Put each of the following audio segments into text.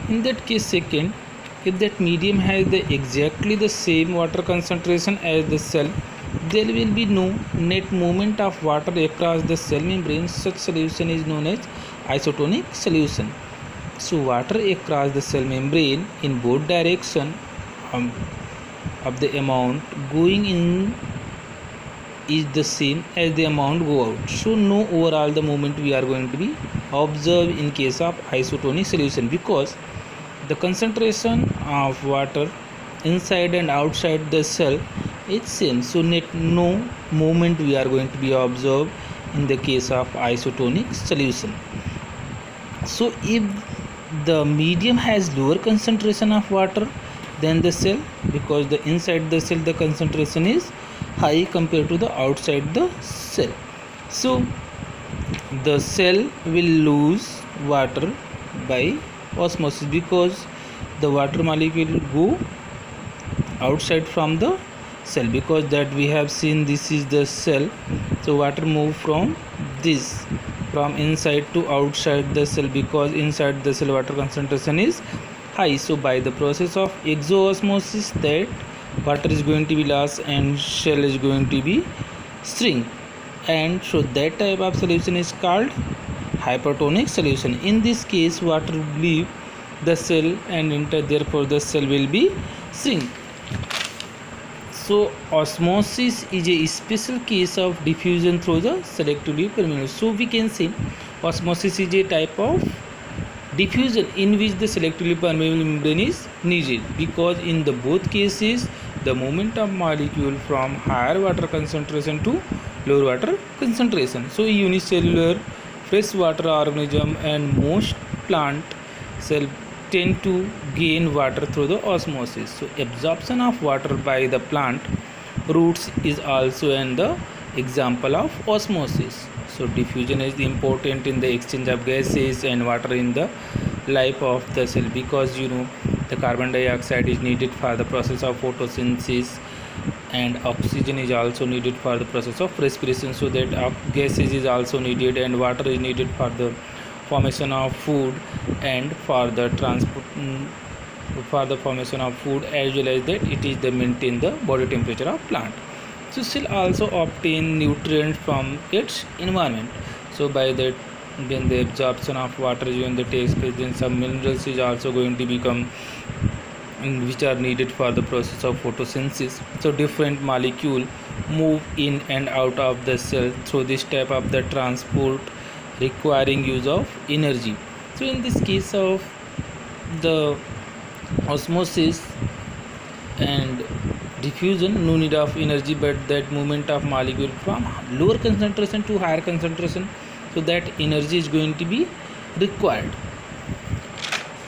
In that case, second, if that medium has exactly the same water concentration as the cell, there will be no net movement of water across the cell membrane. Such solution is known as isotonic solution. So water across the cell membrane in both direction of the amount going in is the same as the amount go out. So no overall the movement we are going to be observe in case of isotonic solution, because the concentration of water inside and outside the cell is same. So no movement we are going to be observed in the case of isotonic solution. So if the medium has lower concentration of water than the cell, because the inside the cell the concentration is high compared to the outside the cell, so the cell will lose water by osmosis, because the water molecule go outside from the cell, because that we have seen this is the cell. So water move from inside to outside the cell, because inside the cell water concentration is high. So by the process of exoosmosis, that water is going to be lost and cell is going to be shrink, and so that type of solution is called hypertonic solution. In this case, water will leave the cell and enter, therefore the cell will be shrink. So osmosis is a special case of diffusion through the selectively permeable. So we can say osmosis is a type of diffusion in which the selectively permeable membrane is needed, because in the both cases the movement of molecule from higher water concentration to lower water concentration. So unicellular freshwater organism and most plant cell tend to gain water through the osmosis. So absorption of water by the plant roots is also an example of osmosis. So diffusion is important in the exchange of gases and water in the life of the cell, because the carbon dioxide is needed for the process of photosynthesis and oxygen is also needed for the process of respiration. So that gases is also needed and water is needed for the formation of food and for the transport, for the formation of food, as well as that it is the maintain the body temperature of plant. So cell also obtain nutrients from its environment. So by that, when the absorption of water is when the takes place, then some minerals is also going to become which are needed for the process of photosynthesis. So different molecule move in and out of the cell through this type of the transport requiring use of energy. So in this case of the osmosis and diffusion, no need of energy, but that movement of molecule from lower concentration to higher concentration, so that energy is going to be required.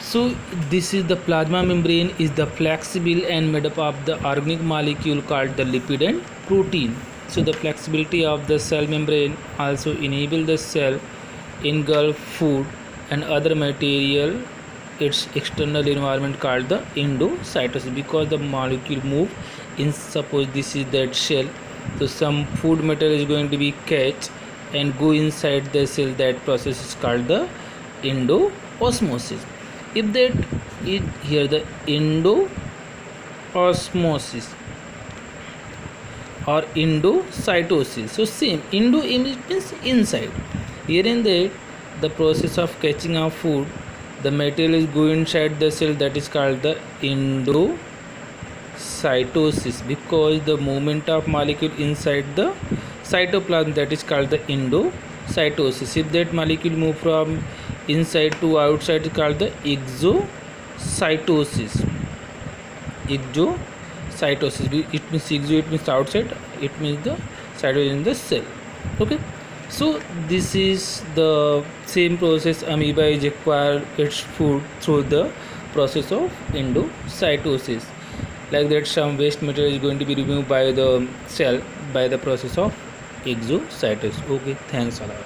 So this is the plasma membrane is the flexible and made up of the organic molecule called the lipid and protein. So the flexibility of the cell membrane also enable the cell engulf food and other material its external environment called the endocytosis, because the molecule move in, suppose this is that cell, so some food material is going to be catch and go inside the cell. That process is called the endoosmosis. If that is here the endoosmosis or endocytosis, so same, endo means inside. Here in that the process of catching of food, the material is going inside the cell, that is called the endocytosis, because the movement of molecule inside the cytoplasm, that is called the endocytosis. If that molecule move from inside to outside, is called the exocytosis. Exocytosis, it means exo, it means outside, it means the cytosis in the cell. Okay, so this is the same process. Amoeba is acquire its food through the process of endocytosis. Like that, some waste material is going to be removed by the cell by the process of exocytosis. Okay, thanks a lot.